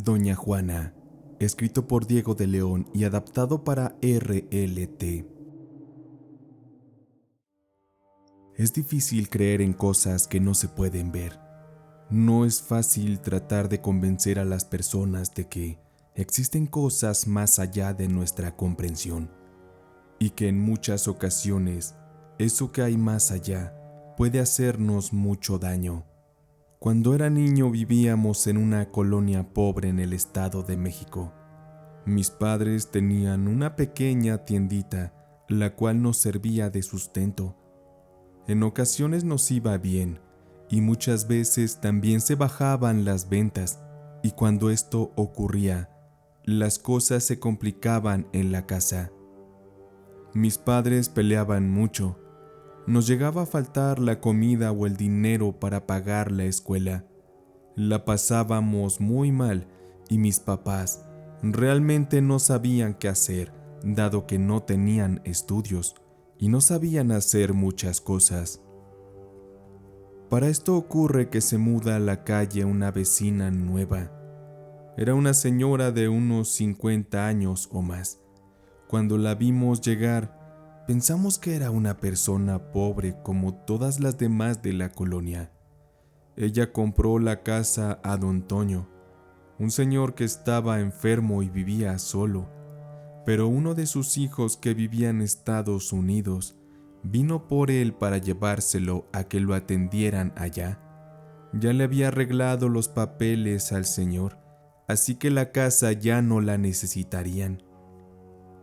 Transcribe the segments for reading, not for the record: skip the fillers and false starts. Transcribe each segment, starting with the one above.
Doña Juana, escrito por Diego de León y adaptado para RLT. Es difícil creer en cosas que no se pueden ver. No es fácil tratar de convencer a las personas de que existen cosas más allá de nuestra comprensión y que en muchas ocasiones eso que hay más allá puede hacernos mucho daño. Cuando era niño vivíamos en una colonia pobre en el Estado de México. Mis padres tenían una pequeña tiendita, la cual nos servía de sustento. En ocasiones nos iba bien y muchas veces también se bajaban las ventas, y cuando esto ocurría, las cosas se complicaban en la casa. Mis padres peleaban mucho. Nos llegaba a faltar la comida o el dinero para pagar la escuela. La pasábamos muy mal y mis papás realmente no sabían qué hacer, dado que no tenían estudios y no sabían hacer muchas cosas. Para esto ocurre que se muda a la calle una vecina nueva. Era una señora de unos 50 años o más. Cuando la vimos llegar, pensamos que era una persona pobre como todas las demás de la colonia. Ella compró la casa a don Toño, un señor que estaba enfermo y vivía solo, pero uno de sus hijos que vivía en Estados Unidos vino por él para llevárselo a que lo atendieran allá. Ya le había arreglado los papeles al señor, así que la casa ya no la necesitarían.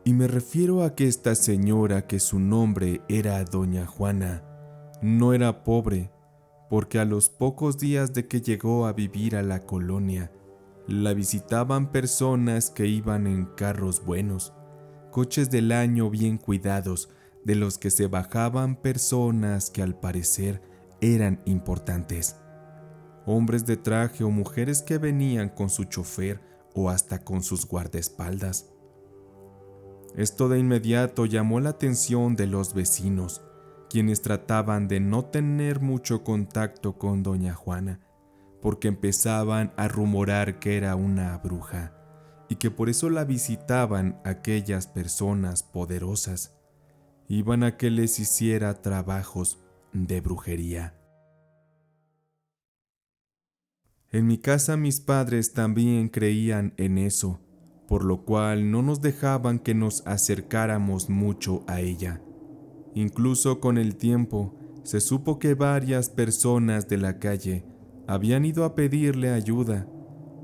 Y me refiero a que esta señora, que su nombre era Doña Juana, no era pobre, porque a los pocos días de que llegó a vivir a la colonia, la visitaban personas que iban en carros buenos, coches del año bien cuidados, de los que se bajaban personas que al parecer eran importantes. Hombres de traje o mujeres que venían con su chofer o hasta con sus guardaespaldas. Esto de inmediato llamó la atención de los vecinos, quienes trataban de no tener mucho contacto con Doña Juana, porque empezaban a rumorar que era una bruja y que por eso la visitaban aquellas personas poderosas. Iban a que les hiciera trabajos de brujería. En mi casa mis padres también creían en eso, por lo cual no nos dejaban que nos acercáramos mucho a ella. Incluso con el tiempo, se supo que varias personas de la calle habían ido a pedirle ayuda,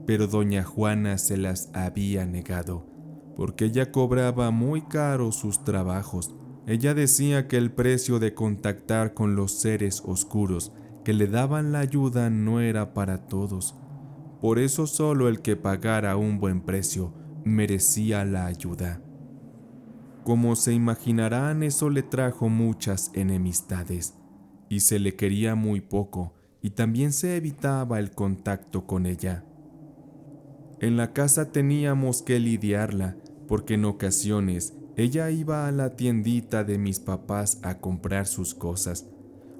pero doña Juana se las había negado, porque ella cobraba muy caro sus trabajos. Ella decía que el precio de contactar con los seres oscuros que le daban la ayuda no era para todos. Por eso solo el que pagara un buen precio merecía la ayuda. Como se imaginarán, eso le trajo muchas enemistades, y se le quería muy poco, y también se evitaba el contacto con ella. En la casa teníamos que lidiarla, porque en ocasiones ella iba a la tiendita de mis papás a comprar sus cosas,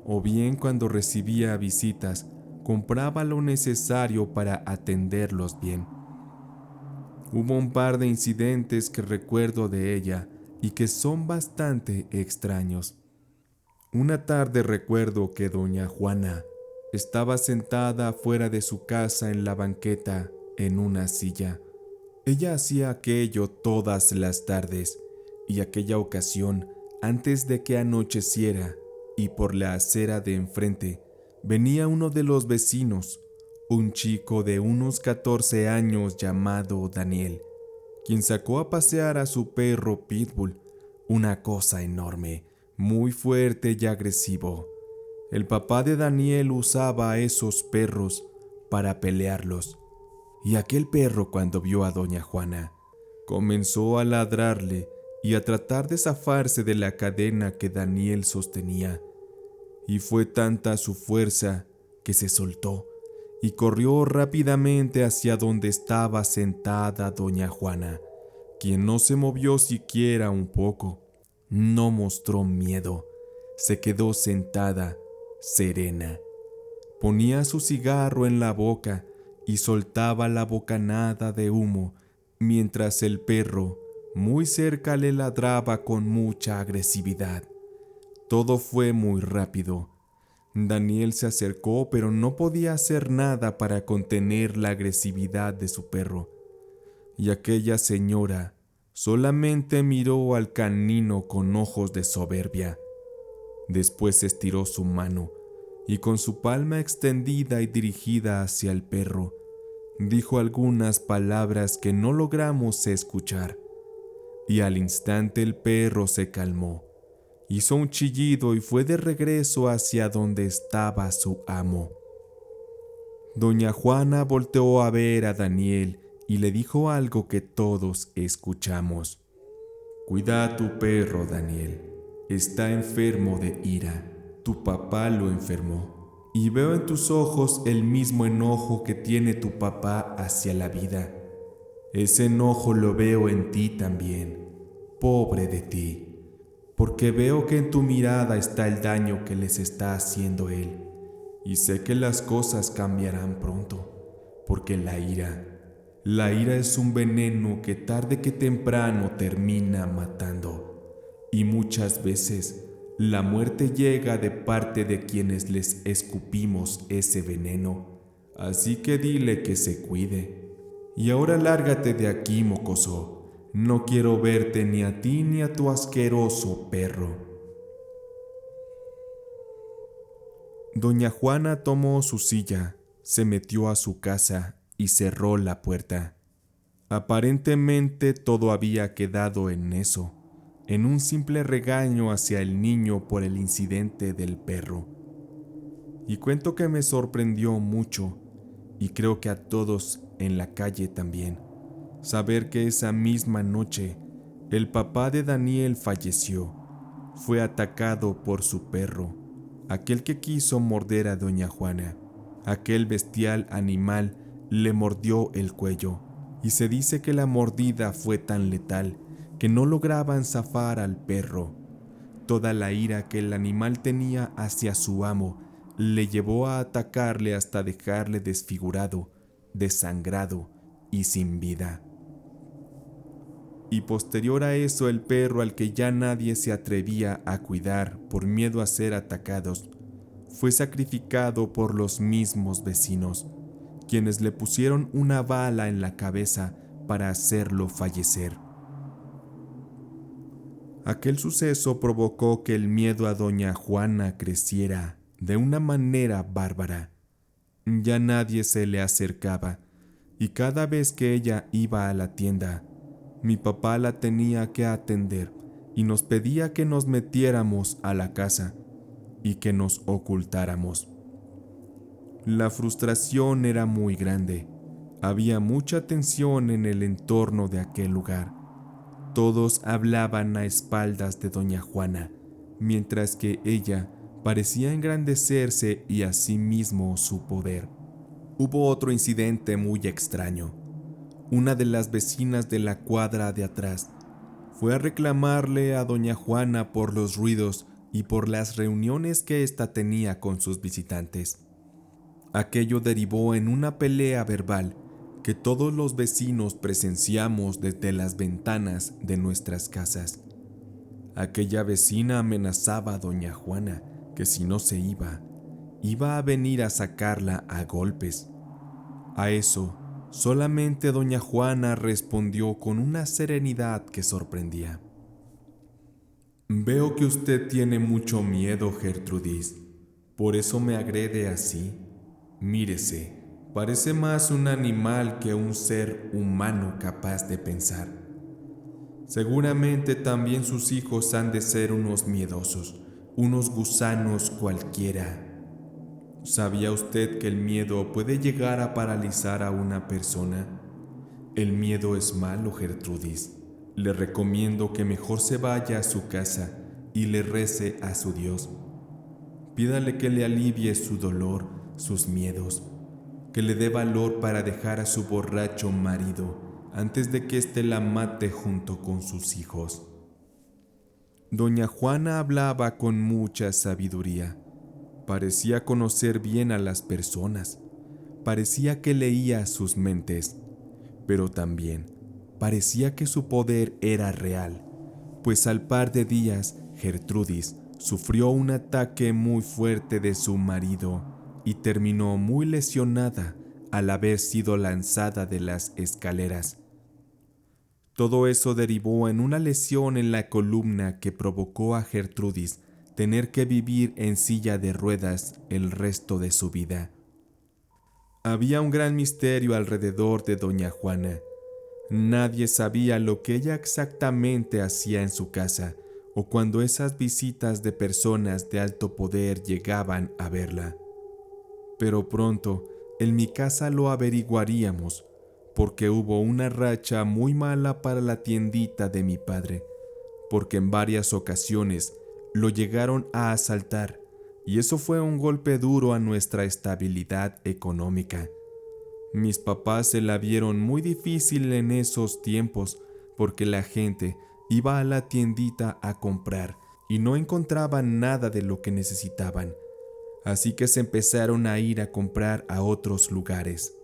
o bien cuando recibía visitas, compraba lo necesario para atenderlos bien. Hubo un par de incidentes que recuerdo de ella y que son bastante extraños. Una tarde recuerdo que doña Juana estaba sentada fuera de su casa en la banqueta en una silla. Ella hacía aquello todas las tardes, y aquella ocasión, antes de que anocheciera, y por la acera de enfrente, venía uno de los vecinos, un chico de unos 14 años llamado Daniel, quien sacó a pasear a su perro Pitbull, una cosa enorme, muy fuerte y agresivo. El papá de Daniel usaba a esos perros para pelearlos, y aquel perro, cuando vio a doña Juana, comenzó a ladrarle y a tratar de zafarse de la cadena que Daniel sostenía, y fue tanta su fuerza que se soltó y corrió rápidamente hacia donde estaba sentada doña Juana, quien no se movió siquiera un poco. No mostró miedo, se quedó sentada, serena. Ponía su cigarro en la boca y soltaba la bocanada de humo, mientras el perro muy cerca le ladraba con mucha agresividad. Todo fue muy rápido. Daniel se acercó, pero no podía hacer nada para contener la agresividad de su perro. Y aquella señora solamente miró al canino con ojos de soberbia. Después estiró su mano y con su palma extendida y dirigida hacia el perro, dijo algunas palabras que no logramos escuchar. Y al instante el perro se calmó, hizo un chillido y fue de regreso hacia donde estaba su amo. Doña Juana volteó a ver a Daniel y le dijo algo que todos escuchamos. Cuida a tu perro, Daniel. Está enfermo de ira. Tu papá lo enfermó. Y veo en tus ojos el mismo enojo que tiene tu papá hacia la vida. Ese enojo lo veo en ti también. Pobre de ti. Porque veo que en tu mirada está el daño que les está haciendo él. Y sé que las cosas cambiarán pronto. Porque la ira es un veneno que tarde que temprano termina matando. Y muchas veces la muerte llega de parte de quienes les escupimos ese veneno. Así que dile que se cuide. Y ahora lárgate de aquí, mocoso. No quiero verte ni a ti ni a tu asqueroso perro. Doña Juana tomó su silla, se metió a su casa y cerró la puerta. Aparentemente todo había quedado en eso, en un simple regaño hacia el niño por el incidente del perro. Y cuento que me sorprendió mucho, y creo que a todos en la calle también, saber que esa misma noche el papá de Daniel falleció. Fue atacado por su perro, aquel que quiso morder a Doña Juana. Aquel bestial animal le mordió el cuello, y se dice que la mordida fue tan letal que no lograban zafar al perro. Toda la ira que el animal tenía hacia su amo le llevó a atacarle hasta dejarle desfigurado, desangrado y sin vida. Y posterior a eso, el perro, al que ya nadie se atrevía a cuidar por miedo a ser atacados, fue sacrificado por los mismos vecinos, quienes le pusieron una bala en la cabeza para hacerlo fallecer. Aquel suceso provocó que el miedo a Doña Juana creciera de una manera bárbara. Ya nadie se le acercaba, y cada vez que ella iba a la tienda, mi papá la tenía que atender y nos pedía que nos metiéramos a la casa y que nos ocultáramos. La frustración era muy grande. Había mucha tensión en el entorno de aquel lugar. Todos hablaban a espaldas de Doña Juana, mientras que ella parecía engrandecerse y asimismo su poder. Hubo otro incidente muy extraño. Una de las vecinas de la cuadra de atrás fue a reclamarle a Doña Juana por los ruidos y por las reuniones que ésta tenía con sus visitantes. Aquello derivó en una pelea verbal que todos los vecinos presenciamos desde las ventanas de nuestras casas. Aquella vecina amenazaba a Doña Juana que si no se iba a venir a sacarla a golpes. A eso, solamente Doña Juana respondió con una serenidad que sorprendía. Veo que usted tiene mucho miedo, Gertrudis. Por eso me agrede así. Mírese, parece más un animal que un ser humano capaz de pensar. Seguramente también sus hijos han de ser unos miedosos, unos gusanos cualquiera. ¿Sabía usted que el miedo puede llegar a paralizar a una persona? El miedo es malo, Gertrudis. Le recomiendo que mejor se vaya a su casa y le rece a su Dios. Pídale que le alivie su dolor, sus miedos, que le dé valor para dejar a su borracho marido antes de que éste la mate junto con sus hijos. Doña Juana hablaba con mucha sabiduría. Parecía conocer bien a las personas. parecía que leía sus mentes, pero también parecía que su poder era real, pues al par de días Gertrudis sufrió un ataque muy fuerte de su marido y terminó muy lesionada al haber sido lanzada de las escaleras. Todo eso derivó en una lesión en la columna que provocó a Gertrudis tener que vivir en silla de ruedas el resto de su vida. Había un gran misterio alrededor de doña Juana. Nadie sabía lo que ella exactamente hacía en su casa o cuando esas visitas de personas de alto poder llegaban a verla. Pero pronto en mi casa lo averiguaríamos, porque hubo una racha muy mala para la tiendita de mi padre, porque en varias ocasiones lo llegaron a asaltar, y eso fue un golpe duro a nuestra estabilidad económica. Mis papás se la vieron muy difícil en esos tiempos, porque la gente iba a la tiendita a comprar y no encontraban nada de lo que necesitaban, así que se empezaron a ir a comprar a otros lugares.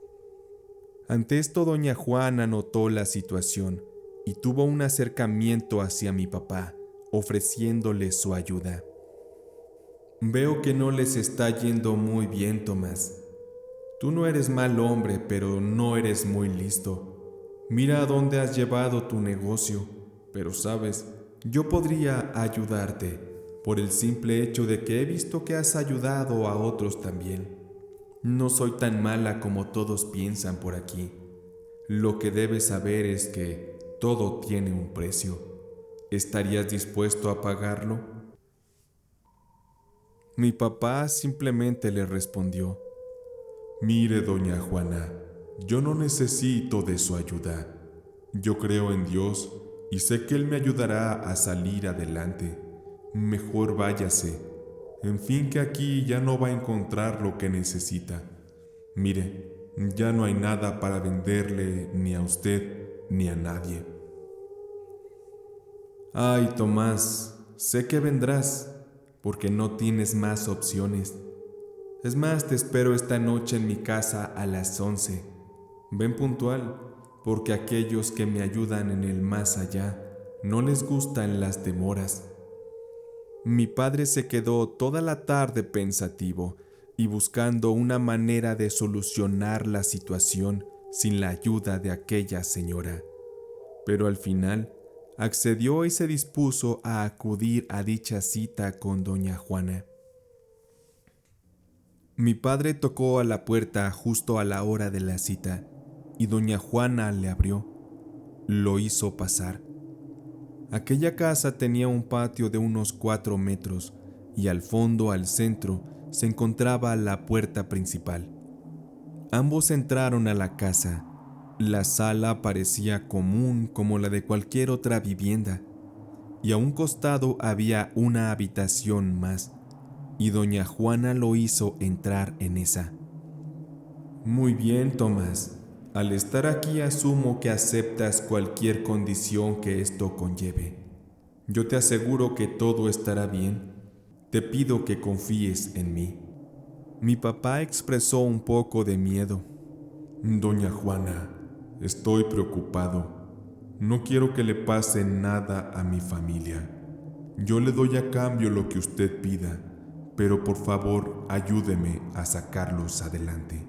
Ante esto, doña Juana notó la situación y tuvo un acercamiento hacia mi papá, ofreciéndole su ayuda. Veo que no les está yendo muy bien, Tomás. Tú no eres mal hombre, pero no eres muy listo. Mira a dónde has llevado tu negocio, pero sabes, yo podría ayudarte, por el simple hecho de que he visto que has ayudado a otros también. No soy tan mala como todos piensan por aquí. Lo que debes saber es que todo tiene un precio. ¿Estarías dispuesto a pagarlo? Mi papá simplemente le respondió: Mire, doña Juana, yo no necesito de su ayuda. Yo creo en Dios y sé que Él me ayudará a salir adelante. Mejor váyase. En fin, que aquí ya no va a encontrar lo que necesita. Mire, ya no hay nada para venderle ni a usted ni a nadie. Ay, Tomás, sé que vendrás, porque no tienes más opciones. Es más, te espero esta noche en mi casa a las 11. Ven puntual, porque aquellos que me ayudan en el más allá no les gustan las demoras. Mi padre se quedó toda la tarde pensativo y buscando una manera de solucionar la situación sin la ayuda de aquella señora. Pero al final accedió y se dispuso a acudir a dicha cita con doña Juana. Mi padre tocó a la puerta justo a la hora de la cita y doña Juana le abrió. Lo hizo pasar. Aquella casa tenía un patio de unos 4 metros y al fondo, al centro, se encontraba la puerta principal. Ambos entraron a la casa. La sala parecía común como la de cualquier otra vivienda, y a un costado había una habitación más, y doña Juana lo hizo entrar en esa. Muy bien, Tomás. Al estar aquí asumo que aceptas cualquier condición que esto conlleve. Yo te aseguro que todo estará bien. Te pido que confíes en mí. Mi papá expresó un poco de miedo. Doña Juana, estoy preocupado. No quiero que le pase nada a mi familia. Yo le doy a cambio lo que usted pida, pero por favor ayúdeme a sacarlos adelante.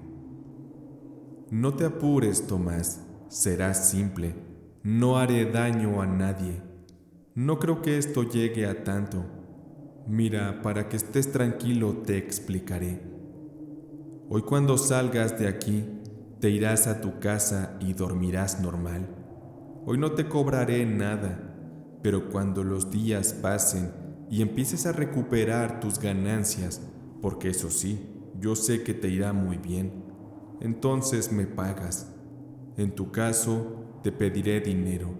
No te apures, Tomás. Será simple. No haré daño a nadie. No creo que esto llegue a tanto. Mira, para que estés tranquilo te explicaré. Hoy cuando salgas de aquí, te irás a tu casa y dormirás normal. Hoy no te cobraré nada, pero cuando los días pasen y empieces a recuperar tus ganancias, porque eso sí, yo sé que te irá muy bien, entonces me pagas. En tu caso, te pediré dinero.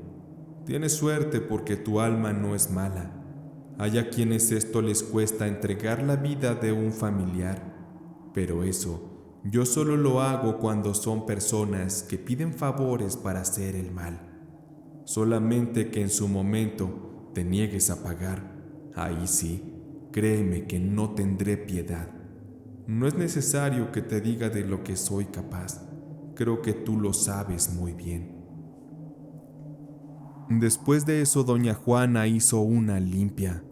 Tienes suerte porque tu alma no es mala. Hay a quienes esto les cuesta entregar la vida de un familiar, pero eso, yo solo lo hago cuando son personas que piden favores para hacer el mal. Solamente que en su momento te niegues a pagar. Ahí sí, créeme que no tendré piedad. No es necesario que te diga de lo que soy capaz. Creo que tú lo sabes muy bien. Después de eso, doña Juana hizo una limpia,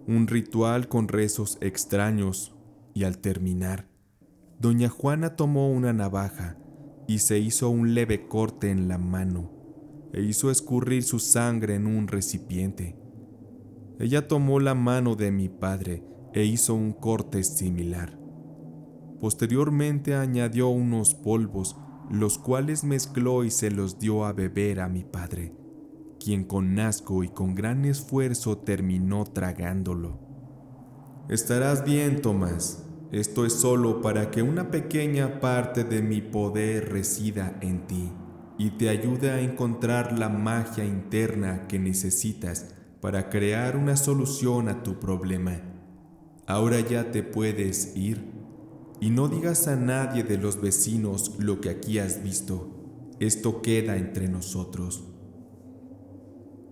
un ritual con rezos extraños, y al terminar, doña Juana tomó una navaja y se hizo un leve corte en la mano e hizo escurrir su sangre en un recipiente. Ella tomó la mano de mi padre e hizo un corte similar. Posteriormente añadió unos polvos, los cuales mezcló y se los dio a beber a mi padre, quien con asco y con gran esfuerzo terminó tragándolo. Estarás bien, Tomás. Esto es solo para que una pequeña parte de mi poder resida en ti y te ayude a encontrar la magia interna que necesitas para crear una solución a tu problema. Ahora ya te puedes ir y no digas a nadie de los vecinos lo que aquí has visto. Esto queda entre nosotros.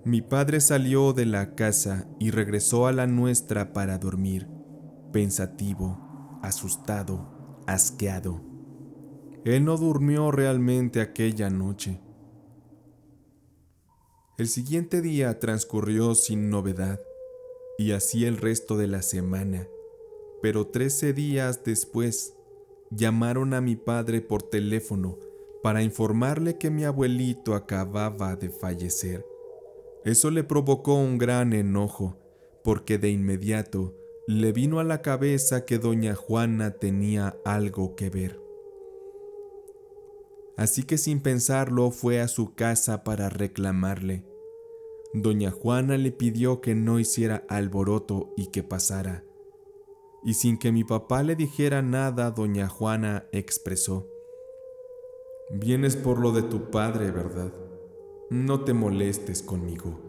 Mi padre salió de la casa y regresó a la nuestra para dormir, pensativo, asustado, asqueado. Él no durmió realmente aquella noche. El siguiente día transcurrió sin novedad, y así el resto de la semana, pero 13 días después, llamaron a mi padre por teléfono para informarle que mi abuelito acababa de fallecer. Eso le provocó un gran enojo, porque de inmediato le vino a la cabeza que doña Juana tenía algo que ver. Así que sin pensarlo fue a su casa para reclamarle. Doña Juana le pidió que no hiciera alboroto y que pasara. Y sin que mi papá le dijera nada, doña Juana expresó: «Vienes por lo de tu padre, ¿verdad? No te molestes conmigo.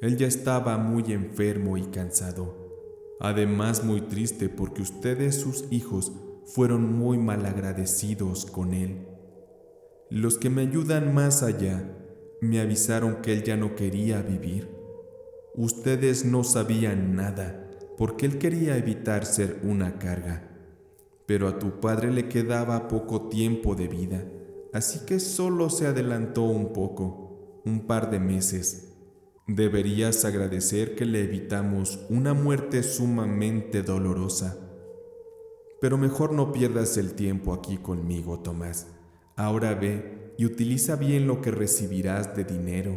Él ya estaba muy enfermo y cansado. Además, muy triste porque ustedes, sus hijos, fueron muy malagradecidos con él. Los que me ayudan más allá me avisaron que él ya no quería vivir. Ustedes no sabían nada porque él quería evitar ser una carga. Pero a tu padre le quedaba poco tiempo de vida, así que solo se adelantó un poco, un par de meses. Deberías agradecer que le evitamos una muerte sumamente dolorosa. Pero mejor no pierdas el tiempo aquí conmigo, Tomás. Ahora ve y utiliza bien lo que recibirás de dinero.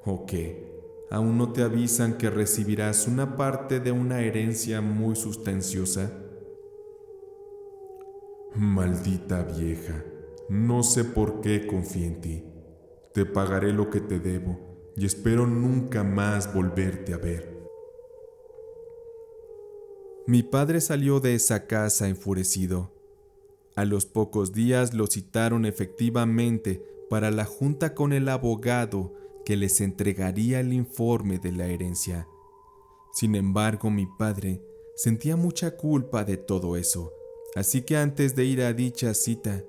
¿O qué? ¿Aún no te avisan que recibirás una parte de una herencia muy sustanciosa? Maldita vieja, no sé por qué confié en ti. Te pagaré lo que te debo y espero nunca más volverte a ver». Mi padre salió de esa casa enfurecido. A los pocos días lo citaron efectivamente para la junta con el abogado que les entregaría el informe de la herencia. Sin embargo, mi padre sentía mucha culpa de todo eso, así que antes de ir a dicha cita,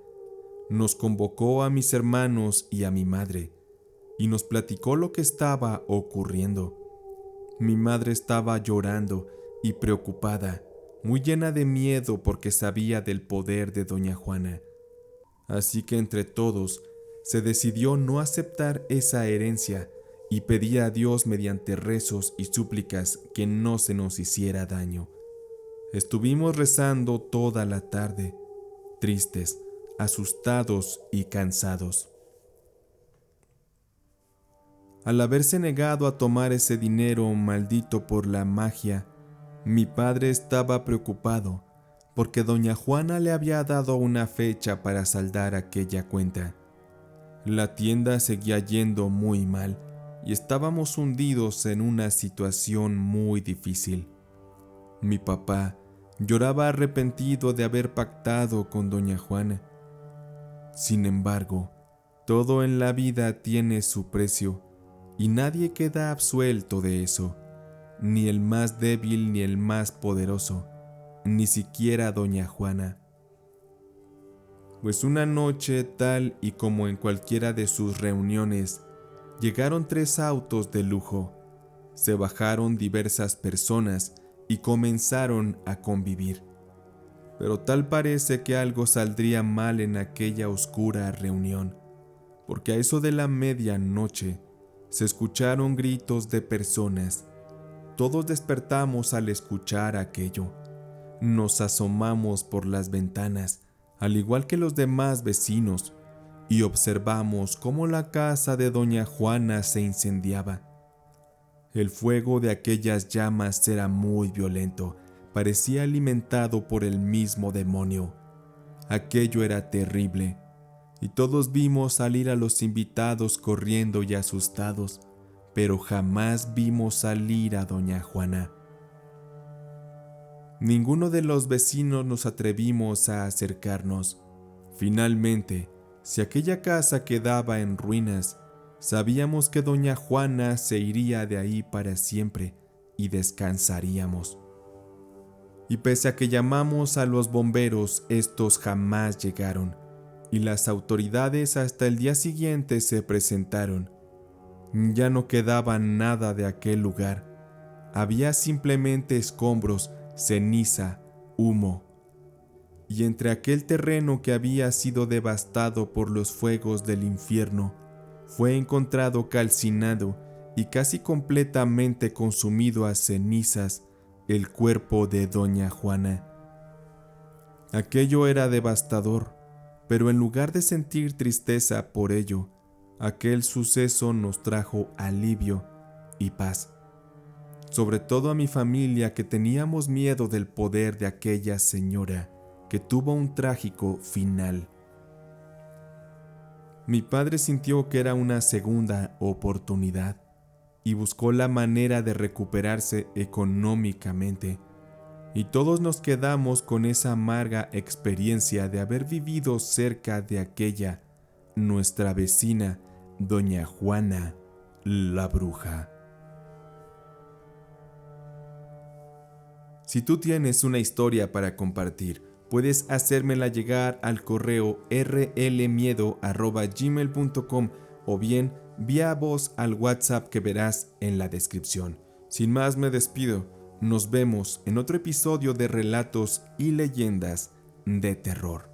nos convocó a mis hermanos y a mi madre, y nos platicó lo que estaba ocurriendo. Mi madre estaba llorando y preocupada, muy llena de miedo porque sabía del poder de doña Juana. Así que entre todos se decidió no aceptar esa herencia y pedir a Dios mediante rezos y súplicas que no se nos hiciera daño. Estuvimos rezando toda la tarde, tristes, asustados y cansados. Al haberse negado a tomar ese dinero maldito por la magia, mi padre estaba preocupado porque doña Juana le había dado una fecha para saldar aquella cuenta. La tienda seguía yendo muy mal y estábamos hundidos en una situación muy difícil. Mi papá lloraba arrepentido de haber pactado con doña Juana. Sin embargo, todo en la vida tiene su precio y nadie queda absuelto de eso, ni el más débil ni el más poderoso, ni siquiera doña Juana. Pues una noche, tal y como en cualquiera de sus reuniones, llegaron 3 autos de lujo, se bajaron diversas personas y comenzaron a convivir. pero tal parece que algo saldría mal en aquella oscura reunión, porque a eso de la medianoche se escucharon gritos de personas. Todos despertamos al escuchar aquello. Nos asomamos por las ventanas, al igual que los demás vecinos, y observamos cómo la casa de doña Juana se incendiaba. El fuego de aquellas llamas era muy violento, parecía alimentado por el mismo demonio. Aquello era terrible, y todos vimos salir a los invitados corriendo y asustados, pero jamás vimos salir a doña Juana. Ninguno de los vecinos nos atrevimos a acercarnos. Finalmente, si aquella casa quedaba en ruinas, sabíamos que doña Juana se iría de ahí para siempre y descansaríamos. Y pese a que llamamos a los bomberos, estos jamás llegaron, y las autoridades hasta el día siguiente se presentaron. Ya no quedaba nada de aquel lugar. Había simplemente escombros, ceniza, humo. Y entre aquel terreno que había sido devastado por los fuegos del infierno, fue encontrado calcinado y casi completamente consumido a cenizas el cuerpo de doña Juana. Aquello era devastador, pero en lugar de sentir tristeza por ello, aquel suceso nos trajo alivio y paz. Sobre todo a mi familia, que teníamos miedo del poder de aquella señora que tuvo un trágico final. Mi padre sintió que era una segunda oportunidad y buscó la manera de recuperarse económicamente, y todos nos quedamos con esa amarga experiencia de haber vivido cerca de aquella, nuestra vecina, doña Juana, la bruja. Si tú tienes una historia para compartir, puedes hacérmela llegar al correo rlmiedo@gmail.com o bien vía voz al WhatsApp que verás en la descripción. Sin más, me despido. Nos vemos en otro episodio de Relatos y Leyendas de Terror.